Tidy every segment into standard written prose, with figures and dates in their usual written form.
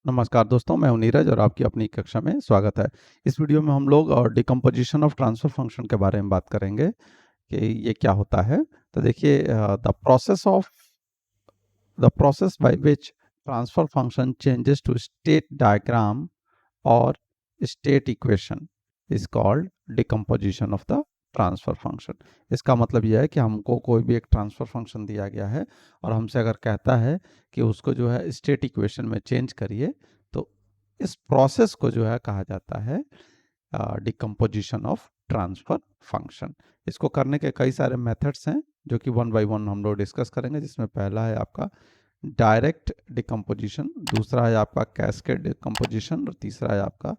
नमस्कार दोस्तों, मैं हूं नीरज और आपकी अपनी कक्षा में स्वागत है। इस वीडियो में हम लोग डिकम्पोजिशन ऑफ ट्रांसफर फंक्शन के बारे में बात करेंगे कि ये क्या होता है। तो देखिए, the process by which transfer function changes to state diagram और state equation is called decomposition of the transfer function. इसका मतलब यह है कि हमको कोई भी एक ट्रांसफर फंक्शन दिया गया है और हमसे अगर कहता है कि उसको जो है स्टेट इक्वेशन में चेंज करिए, तो इस प्रोसेस को जो है कहा जाता है डिकम्पोजिशन ऑफ ट्रांसफर फंक्शन। इसको करने के कई सारे मेथड्स हैं जो कि वन बाय वन हम लोग डिस्कस करेंगे, जिसमें पहला है आपका डायरेक्ट डिकम्पोजिशन, दूसरा है आपका कैस्केड डिकम्पोजिशन और तीसरा है आपका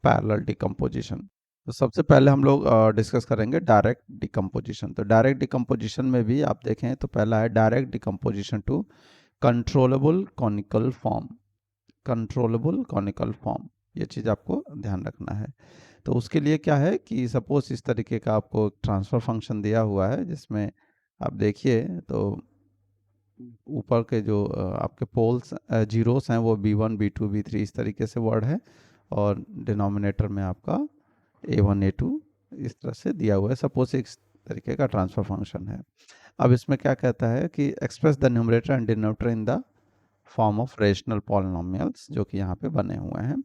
पैरेलल डिकम्पोजिशन। तो सबसे पहले हम लोग डिस्कस करेंगे डायरेक्ट डिकम्पोजिशन। तो डायरेक्ट डिकम्पोजिशन में भी आप देखें तो पहला है direct decomposition to controllable canonical form. Controllable canonical form, ये चीज़ आपको ध्यान रखना है। तो उसके लिए क्या है कि सपोज इस तरीके का आपको ट्रांसफर फंक्शन दिया हुआ है, जिसमें आप देखिए तो ऊपर के जो आपके पोल्स जीरोस हैं वो b1 b2 b3 इस तरीके से वर्ड है, और डिनोमिनेटर में आपका a1 a2 इस तरह से दिया हुआ है। सपोज इस तरीके का ट्रांसफर फंक्शन है। अब इसमें क्या कहता है कि express the numerator and denominator in the form of rational polynomials, जो कि यहाँ पे बने हुए हैं।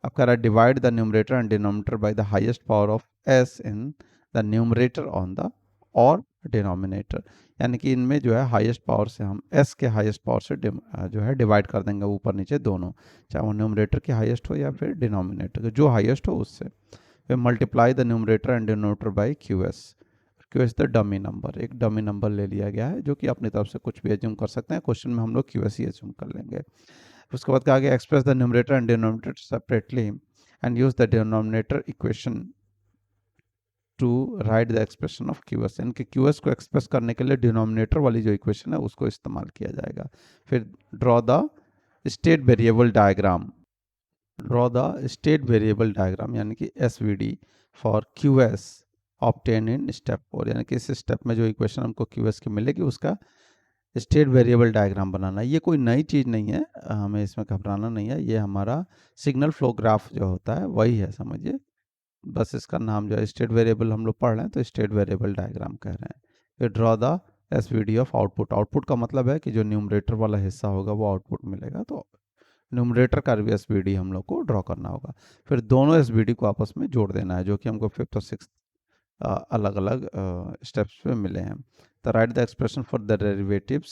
अब कह रहा है divide the numerator and denominator by the highest power of s in the numerator on the और डिनोमिनेटर, यानी कि इनमें जो है हाईएस्ट पावर से हम s के हाईएस्ट पावर से जो है डिवाइड कर देंगे ऊपर नीचे दोनों, चाहे वो न्यूमरेटर की हाईएस्ट हो या फिर डिनोमिनेटर जो हाईएस्ट हो उससे। फिर multiply the numerator and denominator by qs। qs the dummy number, एक डमी नंबर ले लिया गया है जो कि अपनी तरफ से कुछ भी एज्यूम कर सकते हैं। क्वेश्चन में हम लोग qs ही एज्यूम कर लेंगे। उसके बाद कहा गया express the numerator and denominator separately and use the denominator equation two right the expression of QS, यानी कि क्यूएस को एक्सप्रेस करने के लिए डिनोमिनेटर वाली जो इक्वेशन है उसको इस्तेमाल किया जाएगा। फिर draw the state variable diagram, draw the state variable diagram यानी कि SVD for QS obtain in step 4, यानी कि इस स्टेप में जो इक्वेशन हमको क्यूएस की मिलेगी उसका स्टेट वेरिएबल डायग्राम बनाना। ये कोई नई चीज़ नहीं है, हमें इसमें घबराना नहीं है। ये हमारा सिग्नल फ्लो ग्राफ जो होता है वही है, समझिए। बस इसका नाम जो है स्टेट वेरिएबल हम लोग पढ़ रहे हैं तो स्टेट वेरिएबल डायग्राम कह रहे हैं। फिर draw the SVD of output. Output का मतलब है कि जो न्यूमरेटर वाला हिस्सा होगा वो आउटपुट मिलेगा, तो न्यूमरेटर का भी एसवीडी हम लोग को ड्रॉ करना होगा। फिर दोनों एसवीडी को आपस में जोड़ देना है, जो कि हमको फिफ्थ और सिक्स अलग अलग स्टेप्स पे मिले हैं। तो right the expression for the derivatives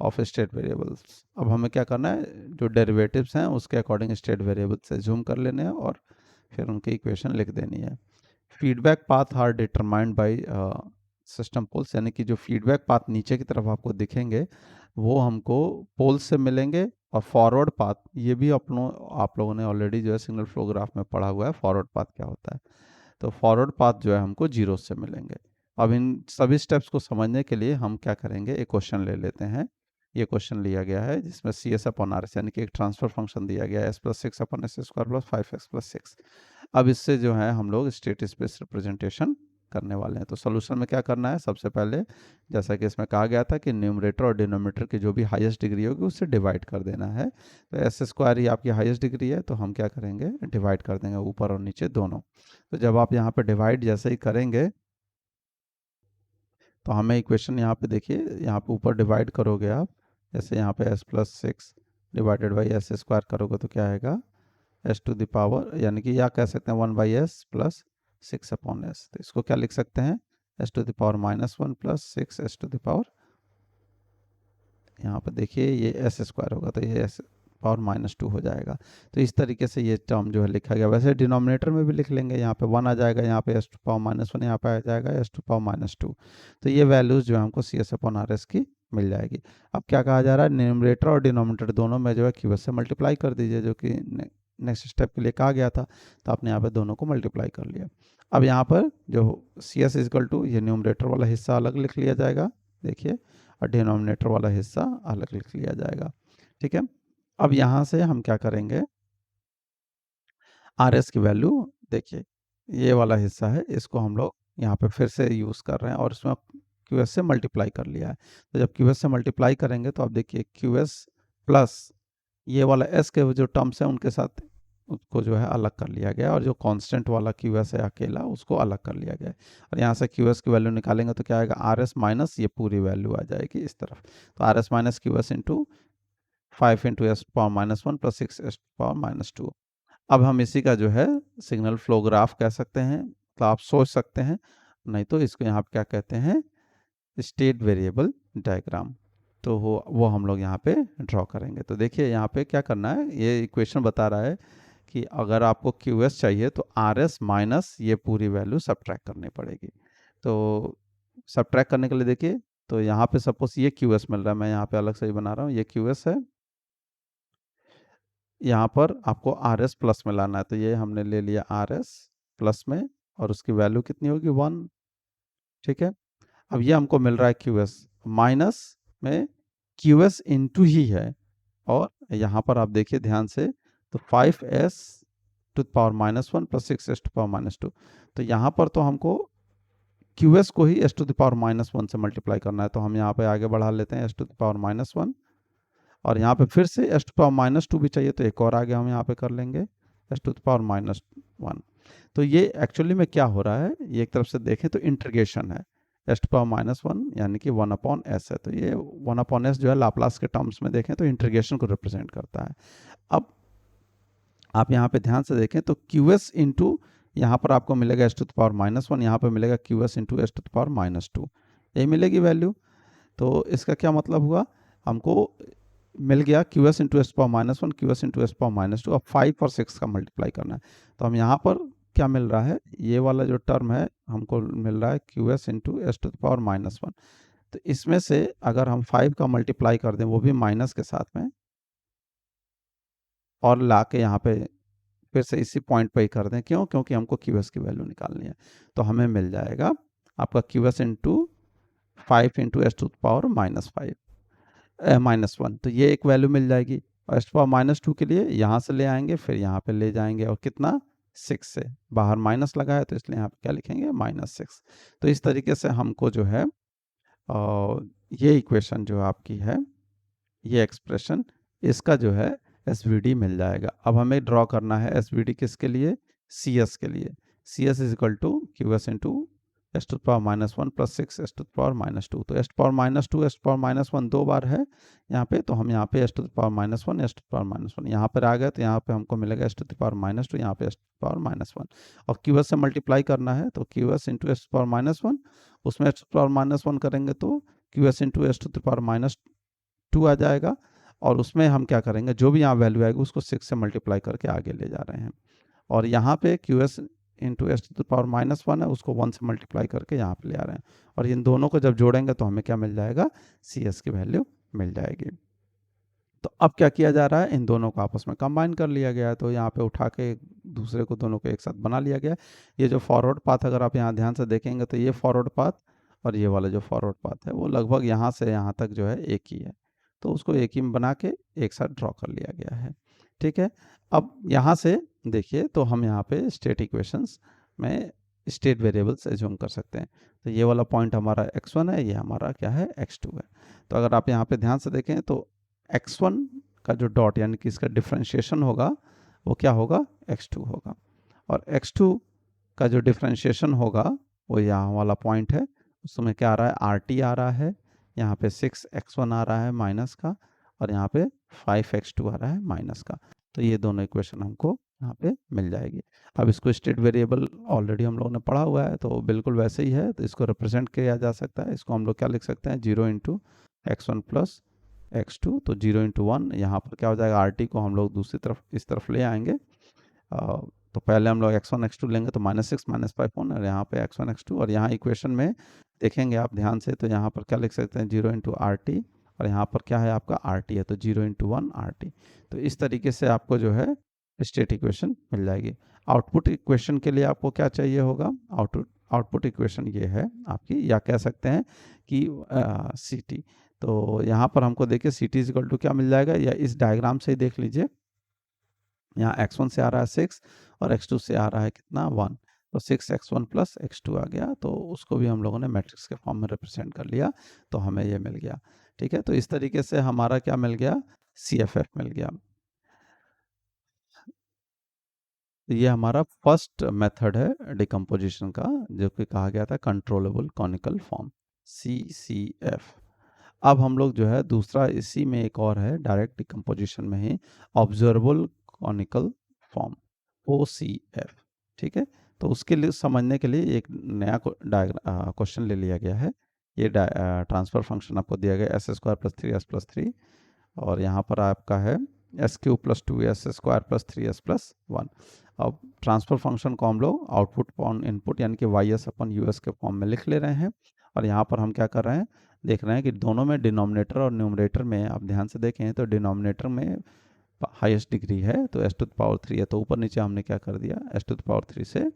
of state variables. अब हमें क्या करना है, जो डेरिवेटिव्स हैं उसके अकॉर्डिंग स्टेट वेरिएबल से जूम कर लेने हैं और फिर उनकी इक्वेशन लिख देनी है। Feedback path are determined by system poles, यानी कि जो फीडबैक पाथ नीचे की तरफ आपको दिखेंगे वो हमको पोल्स से मिलेंगे। और फॉरवर्ड पाथ, ये भी आप लोगों ने ऑलरेडी जो है सिग्नल फ्लो ग्राफ में पढ़ा हुआ है फॉरवर्ड पाथ क्या होता है। तो फॉरवर्ड पाथ जो है हमको जीरो से मिलेंगे। अब इन सभी स्टेप्स को समझने के लिए हम क्या करेंगे, एक क्वेश्चन ले लेते हैं। ये क्वेश्चन लिया गया है जिसमें C S upon R S, यानी कि एक ट्रांसफर फंक्शन दिया गया है S plus six upon S square plus 5x plus 6। अब इससे जो है हम लोग स्टेट स्पेस रिप्रेजेंटेशन करने वाले हैं। तो सोल्यूशन में क्या करना है, सबसे पहले जैसा कि इसमें कहा गया था कि न्यूमरेटर और डिनोमिनेटर की जो भी हाईएस्ट डिग्री होगी उससे डिवाइड कर देना है। तो एस स्क्वायर ही आपकी हाईएस्ट डिग्री है, तो हम क्या करेंगे, डिवाइड कर देंगे ऊपर और नीचे दोनों। तो जब आप यहाँ पे डिवाइड जैसे ही करेंगे तो हमें इक्वेशन यहाँ पे देखिए, यहाँ पे ऊपर डिवाइड करोगे आप, जैसे यहाँ पे S plus six divided by S square करोगे तो क्या आएगा, एस टू द पावर, यानी कि या कह सकते हैं 1/s प्लस 6 अपॉन एस। तो इसको क्या लिख सकते हैं, S to the power -1 plus 6 S to the power, यहाँ पर देखिए ये एस स्क्वायर होगा तो ये एस पावर -2 हो जाएगा। तो इस तरीके से ये टर्म जो है लिखा गया। वैसे डिनोमिनेटर में भी लिख लेंगे, यहाँ पे 1 आ जाएगा, यहाँ पे एस टू पावर -1, यहाँ पे आ जाएगा एस टू पावर -2। तो ये वैल्यूज़ जो है हमको C S upon R S की मिल जाएगी। अब क्या कहा जा रहा है, न्यूमरेटर और डिनोमिनेटर दोनों में जो है क्यूएस से मल्टीप्लाई कर दीजिए, जो कि नेक्स्ट स्टेप के लिए कहा गया था। तो आपने यहाँ पे दोनों को मल्टीप्लाई कर लिया। अब यहाँ पर जो सी एस इजकल टू ये न्यूमरेटर वाला हिस्सा अलग लिख लिया जाएगा, देखिए, और डिनोमिनेटर वाला हिस्सा अलग लिख लिया जाएगा। ठीक है। अब यहाँ से हम क्या करेंगे, आर एस की वैल्यू देखिए, ये वाला हिस्सा है, इसको हम लोग यहाँ पे फिर से यूज़ कर रहे हैं और इसमें क्यू एस से मल्टीप्लाई कर लिया है। तो जब क्यू एस से मल्टीप्लाई करेंगे तो अब देखिए क्यू एस प्लस ये वाला एस के जो टर्म्स है उनके साथ उसको जो है अलग कर लिया गया, और जो कांस्टेंट वाला क्यू एस है अकेला उसको अलग कर लिया गया है। और यहाँ से क्यू एस की वैल्यू निकालेंगे तो क्या आएगा, आर एस माइनस ये पूरी वैल्यू आ जाएगी इस तरफ। तो R S minus Q S into 5 into S power minus one plus 6 S power minus to. अब हम इसी का जो है सिग्नल फ्लो ग्राफ कह सकते हैं, तो आप सोच सकते हैं, नहीं तो इसको यहाँ पे क्या कहते हैं, स्टेट वेरिएबल डायग्राम। तो वो हम लोग यहाँ पे ड्रॉ करेंगे। तो देखिए यहाँ पे क्या करना है, ये इक्वेशन बता रहा है कि अगर आपको क्यू एस चाहिए तो आर एस माइनस ये पूरी वैल्यू सब्ट्रैक्ट करनी पड़ेगी। तो सब्ट्रैक्ट करने के लिए देखिए, तो यहाँ पे सपोज ये क्यू एस मिल रहा है, मैं यहाँ पे अलग से ही बना रहा हूँ, ये क्यू एस है, यहाँ पर आपको आर एस प्लस में लाना है, तो ये हमने ले लिया आर एस प्लस में, और उसकी वैल्यू कितनी होगी 1। ठीक है, अब ये हमको मिल रहा है क्यू एस माइनस में क्यू एस इंटू ही है, और यहाँ पर आप देखिए ध्यान से, तो 5s to power minus one plus 6s to power minus two. तो यहाँ पर तो हमको क्यू एस को ही s to the power minus one से मल्टीप्लाई करना है, तो हम यहाँ पे आगे बढ़ा लेते हैं s to the power minus one, और यहाँ पे फिर से s to power minus two भी चाहिए, तो एक और आगे हम यहाँ पे कर लेंगे s to the power minus one. तो ये एक्चुअली में क्या हो रहा है, ये एक तरफ से देखें तो इंटीग्रेशन है, s to power minus one यानी कि 1 अपॉन एस है, तो ये 1 अपॉन एस जो है लाप्लास के टर्म्स में देखें तो इंटीग्रेशन को रिप्रेजेंट करता है। अब आप यहाँ पे ध्यान से देखें तो क्यू एस इंटू यहाँ पर आपको मिलेगा S to the power minus one, यहाँ पर मिलेगा Q S into S to the power minus two, यही मिलेगी वैल्यू। तो इसका क्या मतलब हुआ, हमको मिल गया Q S into S power minus one, Q S into S power minus to. अब 5 और 6 का मल्टीप्लाई करना है, तो हम यहाँ पर क्या मिल रहा है, ये वाला जो टर्म है हमको मिल रहा है Q S into S to the power minus one. तो इसमें से अगर हम 5 का मल्टीप्लाई कर दें वो भी माइनस के साथ में, और ला के यहाँ पे फिर से इसी पॉइंट पे ही कर दें, क्यों, क्योंकि हमको क्यू एस की वैल्यू निकालनी है, तो हमें मिल जाएगा आपका Q S into 5 into S to power minus 5 minus one, तो ये एक वैल्यू मिल जाएगी। और एस पावर माइनस टू के लिए यहाँ से ले आएंगे, फिर यहाँ पे ले जाएंगे, और कितना 6 से, बाहर माइनस लगा है तो इसलिए यहाँ पे क्या लिखेंगे -6। तो इस तरीके से हमको जो है ये इक्वेशन जो आपकी है, ये एक्सप्रेशन, इसका जो है एस वी डी मिल जाएगा। अब हमें ड्रॉ करना है एस वी डी किसके लिए, सी एस के लिए। C S is equal to Q S into S to power minus one plus 6 S to power minus two. तो S power minus two S power minus one दो बार है यहाँ पे, तो हम यहाँ पे S to power minus one S to power minus one यहाँ पर आ गए, तो यहाँ पे हमको मिलेगा S to power minus two, यहाँ पे S to power minus one, और क्यू एस से मल्टीप्लाई करना है, तो Q S into S power minus one, उसमें S to power minus one करेंगे तो Q S into S to power minus two आ जाएगा, और उसमें हम क्या करेंगे, जो भी यहाँ वैल्यू आएगी उसको 6 से मल्टीप्लाई करके आगे ले जा रहे हैं, और यहाँ पे Q S into S to power minus one है, उसको 1 से मल्टीप्लाई करके यहाँ पे ले आ रहे हैं, और इन दोनों को जब जोड़ेंगे तो हमें क्या मिल जाएगा, सी एस की वैल्यू मिल जाएगी। तो अब क्या किया जा रहा है, इन दोनों को आपस में कंबाइन कर लिया गया है, तो यहाँ पे उठा के दूसरे को दोनों को एक साथ बना लिया गया। ये जो फॉरवर्ड पाथ अगर आप यहाँ ध्यान से देखेंगे तो ये फॉरवर्ड पाथ और ये वाला जो फॉरवर्ड पाथ है वो लगभग यहाँ से यहाँ तक जो है एक ही है, तो उसको एक ही में बना के एक साथ ड्रॉ कर लिया गया है। ठीक है, अब यहाँ से देखिए तो हम यहाँ पे स्टेट इक्वेशंस में स्टेट वेरिएबल्स एज्यूम कर सकते हैं। तो ये वाला पॉइंट हमारा x1 है, ये हमारा क्या है x2 है। तो अगर आप यहाँ पे ध्यान से देखें तो x1 का जो डॉट यानी कि इसका डिफ्रेंशिएशन होगा वो क्या होगा, x2 होगा, और x2 का जो डिफ्रेंशिएशन होगा वो यहाँ वाला पॉइंट है, उसमें क्या आ रहा है, RT आ रहा है, यहाँ पे 6x1 आ रहा है माइनस का, और यहाँ पे 5x2 आ रहा है माइनस का। तो ये दोनों इक्वेशन हमको यहाँ पे मिल जाएगी। अब इसको स्टेट वेरिएबल ऑलरेडी हम लोगों ने पढ़ा हुआ है, तो बिल्कुल वैसे ही है, तो इसको रिप्रेजेंट किया जा सकता है। इसको हम लोग क्या लिख सकते हैं, 0 इंटू x1 प्लस x2, तो 0 इंटू वन, यहाँ पर क्या हो जाएगा, RT को हम लोग दूसरी तरफ इस तरफ ले आएंगे, तो पहले हम लोग x1 x2 लेंगे तो -6 -5 1, और यहाँ पे x1 x2, और यहाँ इक्वेशन में देखेंगे आप ध्यान से तो यहाँ पर क्या लिख सकते हैं, 0 इंटू RT, और यहाँ पर क्या है आपका RT है, तो 0 इंटू वन RT। तो इस तरीके से आपको जो है स्टेट इक्वेशन मिल जाएगी। आउटपुट इक्वेशन के लिए आपको क्या चाहिए होगा, आउटपुट इक्वेशन ये है आपकी, या कह सकते हैं कि CT। तो यहाँ पर हमको देखिए CT इज इक्वल टू क्या मिल जाएगा, या इस डायग्राम से ही देख लीजिए, यहाँ x1 से आ रहा है 6 और x2 से आ रहा है कितना 1, तो 6x1 प्लस x2 आ गया, तो उसको भी हम लोगों ने मैट्रिक्स के फॉर्म में रिप्रेजेंट कर लिया, तो हमें ये मिल गया। ठीक है, तो इस तरीके से हमारा क्या मिल गया, CFF मिल गया। ये हमारा फर्स्ट मेथड है डिकम्पोजिशन का, जो कि कहा गया था कंट्रोलेबल कॉनिकल फॉर्म, CCF। अब हम लोग जो है दूसरा, इसी में एक और है डायरेक्ट डिकम्पोजिशन में ही, ऑब्जर्वेबल कॉनिकल फॉर्म, OCF। ठीक है, तो उसके लिए समझने के लिए एक नया क्वेश्चन ले लिया गया है। ये ट्रांसफर फंक्शन आपको दिया गया s² + 3s + 3, और यहाँ पर आपका है s³ + 2s² + 3s + 1। अब ट्रांसफर फंक्शन को हम लोग आउटपुट अपॉन इनपुट यानी कि ys/us के फॉर्म में लिख ले रहे हैं। और यहाँ पर हम क्या कर रहे हैं, देख रहे हैं कि दोनों में डिनोमिनेटर और न्यूमरेटर में, आप ध्यान से देखें तो डिनोमिनेटर में हाईएस्ट डिग्री है तो s⁻³ है, तो ऊपर नीचे हमने क्या कर दिया, s⁻³ से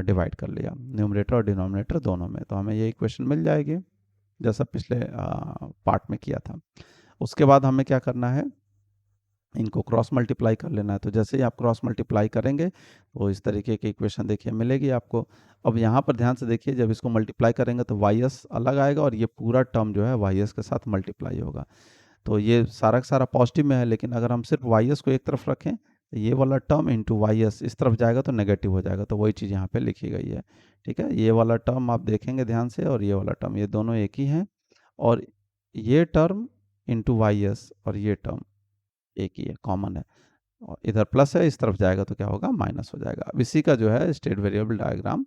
डिवाइड कर लिया न्यूमरेटर और डिनोमिनेटर दोनों में, तो हमें ये इक्वेशन मिल जाएगी जैसा पिछले पार्ट में किया था। उसके बाद हमें क्या करना है, इनको क्रॉस मल्टीप्लाई कर लेना है। तो जैसे ही आप क्रॉस मल्टीप्लाई करेंगे तो इस तरीके की इक्वेशन देखिए मिलेगी आपको। अब यहाँ पर ध्यान से देखिए, जब इसको मल्टीप्लाई करेंगे तो ys अलग आएगा और ये पूरा टर्म जो है ys के साथ मल्टीप्लाई होगा। तो ये सारा का सारा पॉजिटिव में है, लेकिन अगर हम सिर्फ ys को एक तरफ रखें तो ये वाला टर्म इंटू ys इस तरफ जाएगा तो नेगेटिव हो जाएगा, तो वही चीज़ यहाँ पे लिखी गई है। ठीक है, ये वाला टर्म आप देखेंगे ध्यान से, और ये वाला टर्म, ये दोनों एक ही हैं, और ये टर्म इंटू ys और ये टर्म एक ही है, कॉमन है, और इधर प्लस है, इस तरफ जाएगा तो क्या होगा, माइनस हो जाएगा। अब इसी का जो है स्टेट वेरिएबल डायग्राम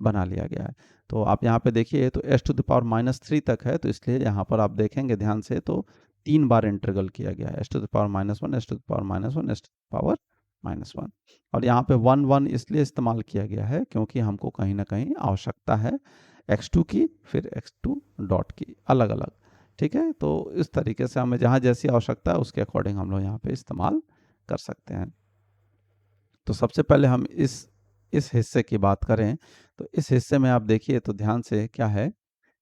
बना लिया गया है। तो आप यहाँ पे देखिए, तो s⁻³ तक है, तो इसलिए यहाँ पर आप देखेंगे ध्यान से तो 3 बार इंटरवल किया गया है, s⁻⁻1, s⁻⁻1, s⁻⁻1। और यहाँ पे 1 1 इसलिए इस्तेमाल किया गया है क्योंकि हमको कहीं ना कहीं आवश्यकता है x2 की, फिर x2 डॉट की, अलग अलग। ठीक है, तो इस तरीके से हमें जहाँ जैसी आवश्यकता है उसके अकॉर्डिंग हम लोग यहाँ पे इस्तेमाल कर सकते हैं। तो सबसे पहले हम इस हिस्से की बात करें, तो इस हिस्से में आप देखिए तो ध्यान से क्या है,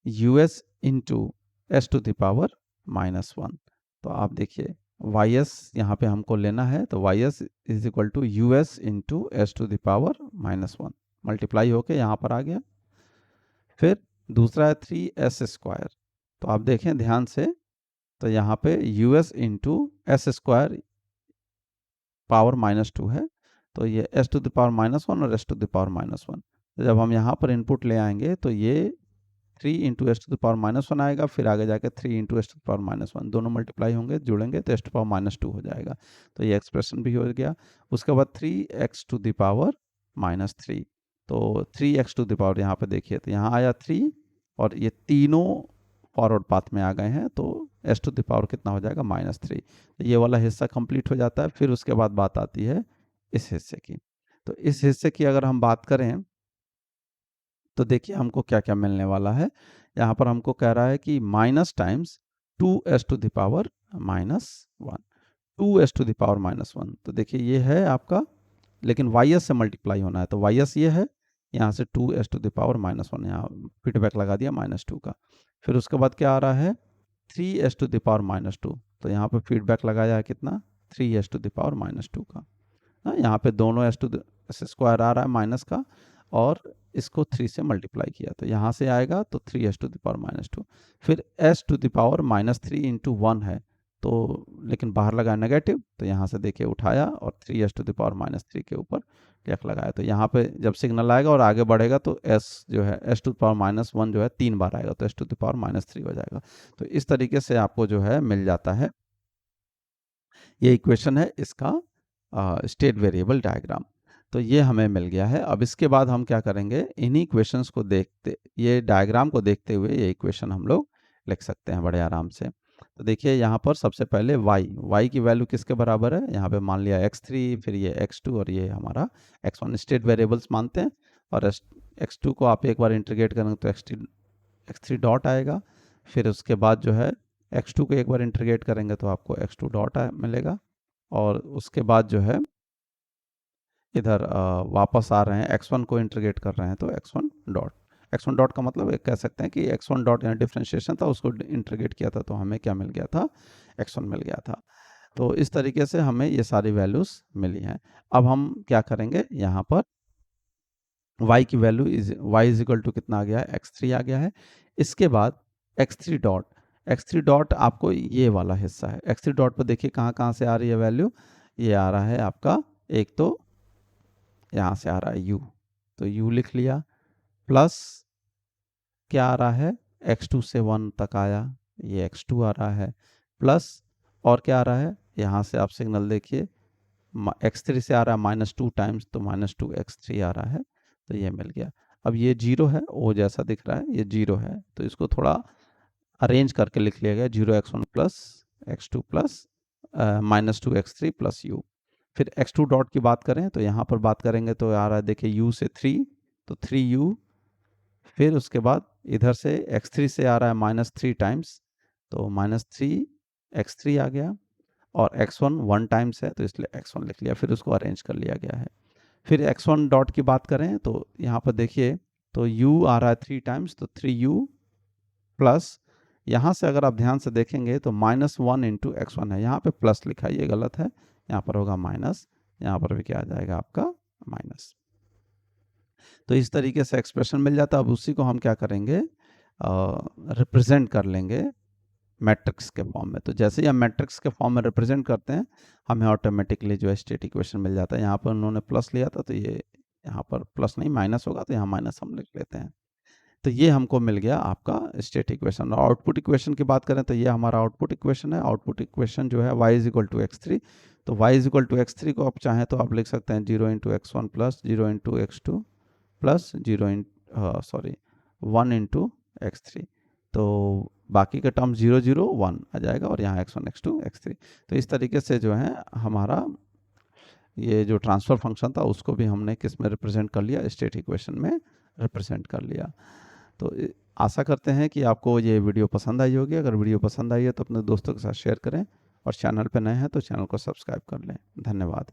us इंटू s⁻⁻1। तो आप देखिए ys यहाँ पे हमको लेना है, तो ys is equal to us into s⁻⁻1 multiply होके यहाँ पर आ गया। फिर दूसरा है 3s², तो आप देखें ध्यान से, तो यहाँ पे us इंटू s² पावर -2 है, तो ये s⁻⁻1 और s⁻⁻1। तो जब हम यहाँ पर इनपुट ले आएंगे तो ये 3 इंटू s⁻⁻1 आएगा, फिर आगे जाके 3 इंटू s⁻⁻1, दोनों मल्टीप्लाई होंगे, जुड़ेंगे तो s⁻2 हो जाएगा। तो ये एक्सप्रेशन भी हो गया। उसके बाद 3x⁻⁻3, तो 3x⁻, यहाँ पे देखिए तो यहाँ आया 3, और ये तीनों फॉरवर्ड पाथ में आ गए हैं, तो s⁻ कितना हो जाएगा, -3। तो ये वाला हिस्सा कंप्लीट हो जाता है। फिर उसके बाद बात आती है इस हिस्से की। तो इस हिस्से की अगर हम बात करें तो देखिए हमको क्या क्या मिलने वाला है। यहाँ पर हमको कह रहा है कि माइनस टाइम्स 2s⁻⁻1, 2s⁻⁻1। तो देखिए ये है आपका, लेकिन ys से मल्टीप्लाई होना है, तो ys ये है, यहाँ से 2s⁻⁻1, यहाँ फीडबैक लगा दिया -2 का। फिर उसके बाद क्या आ रहा है, 3s⁻⁻2, तो यहाँ पे फीडबैक लगाया है कितना, 3s⁻⁻2 का। हाँ, यहाँ पे दोनों s² आ रहा है माइनस का, और इसको 3 से मल्टीप्लाई किया, तो यहाँ से आएगा तो 3s⁻²। फिर s⁻³ इंटू 1 है, तो लेकिन बाहर लगा नेगेटिव, तो यहाँ से देखिए उठाया और 3s⁻³ के ऊपर टेक लगाया। तो यहाँ पे जब सिग्नल आएगा और आगे बढ़ेगा तो s जो है s⁻1 जो है 3 बार आएगा, तो s⁻³ हो जाएगा। तो इस तरीके से आपको जो है मिल जाता है, ये इक्वेशन है इसका स्टेट वेरिएबल डायग्राम। तो ये हमें मिल गया है। अब इसके बाद हम क्या करेंगे, इन्हीं इक्वेशंस को देखते, ये डायग्राम को देखते हुए ये इक्वेशन हम लोग लिख सकते हैं बड़े आराम से। तो देखिए यहाँ पर सबसे पहले y की वैल्यू किसके बराबर है, यहाँ पे मान लिया x3, फिर ये x2 और ये हमारा x1 स्टेट वेरिएबल्स मानते हैं। और x2 को आप एक बार इंटीग्रेट करेंगे तो x3 डॉट आएगा। फिर उसके बाद जो है x2 को एक बार इंटीग्रेट करेंगे तो आपको x2 डॉट मिलेगा। और उसके बाद जो है इधर वापस आ रहे हैं, x1 को इंटीग्रेट कर रहे हैं तो x1 डॉट का मतलब एक कह सकते हैं कि x1 डॉट यहाँ डिफ्रेंशिएशन था, उसको इंटीग्रेट किया था तो हमें क्या मिल गया था, x1 मिल गया था। तो इस तरीके से हमें ये सारी वैल्यूज़ मिली हैं। अब हम क्या करेंगे, यहाँ पर y की value y is equal to कितना आ गया है, x3 आ गया है। इसके बाद x3 डॉट आपको ये वाला हिस्सा है, x3 डॉट पर देखिए कहाँ कहाँ से आ रही है वैल्यू, ये आ रहा है आपका, एक तो यहाँ से आ रहा है u, तो u लिख लिया, प्लस क्या आ रहा है, x2 से 1 तक आया, ये x2 आ रहा है, प्लस और क्या आ रहा है, यहाँ से आप सिग्नल देखिए, x3 से आ रहा है -2 टाइम्स, तो -2 x3 आ रहा है, तो ये मिल गया। अब ये 0 है, ओ जैसा दिख रहा है, ये 0 है, तो इसको थोड़ा अरेंज करके लिख लिया गया, 0x1 plus x2 plus -2 x3 plus u। फिर x2 डॉट की बात करें तो यहाँ पर बात करेंगे तो आ रहा है देखिए u से 3, तो 3u, फिर उसके बाद इधर से x3 से आ रहा है -3 टाइम्स, तो -3 x3 आ गया, और x1 1 टाइम्स है तो इसलिए x1 लिख लिया, फिर उसको अरेंज कर लिया गया है। फिर x1 डॉट की बात करें तो यहाँ पर देखिए, तो u आ रहा है 3 टाइम्स, तो 3u प्लस, यहाँ से अगर आप ध्यान से देखेंगे तो -1 इंटू x1 है, यहाँ पे प्लस लिखा है, ये गलत है, यहाँ पर होगा माइनस, यहाँ पर भी क्या आ जाएगा आपका माइनस। तो इस तरीके से एक्सप्रेशन मिल जाता है। अब उसी को हम क्या करेंगे, रिप्रेजेंट कर लेंगे मैट्रिक्स के फॉर्म में। तो जैसे ही हम मैट्रिक्स के फॉर्म में रिप्रेजेंट करते हैं, हमें ऑटोमेटिकली जो है स्टेट इक्वेशन मिल जाता है। यहाँ पर उन्होंने प्लस लिया था, तो ये यहाँ पर प्लस नहीं माइनस होगा, तो यहाँ माइनस हम लिख लेते हैं। तो ये हमको मिल गया आपका स्टेट इक्वेशन। और आउटपुट इक्वेशन की बात करें तो ये हमारा आउटपुट इक्वेशन है। आउटपुट इक्वेशन जो है y = x3, तो y = x3 को आप चाहें तो आप लिख सकते हैं 0 × x1 plus 0 × x2 plus 1 × x3, तो बाकी का टर्म 0 0 1 आ जाएगा, और यहाँ x1 x2 x3। तो इस तरीके से जो है हमारा ये जो ट्रांसफ़र फंक्शन था उसको भी हमने किस में रिप्रेजेंट कर लिया, स्टेट इक्वेशन में रिप्रेजेंट कर लिया। तो आशा करते हैं कि आपको ये वीडियो पसंद आई होगी। अगर वीडियो पसंद आई है तो अपने दोस्तों के साथ शेयर करें, और चैनल पर नए हैं तो चैनल को सब्सक्राइब कर लें। धन्यवाद।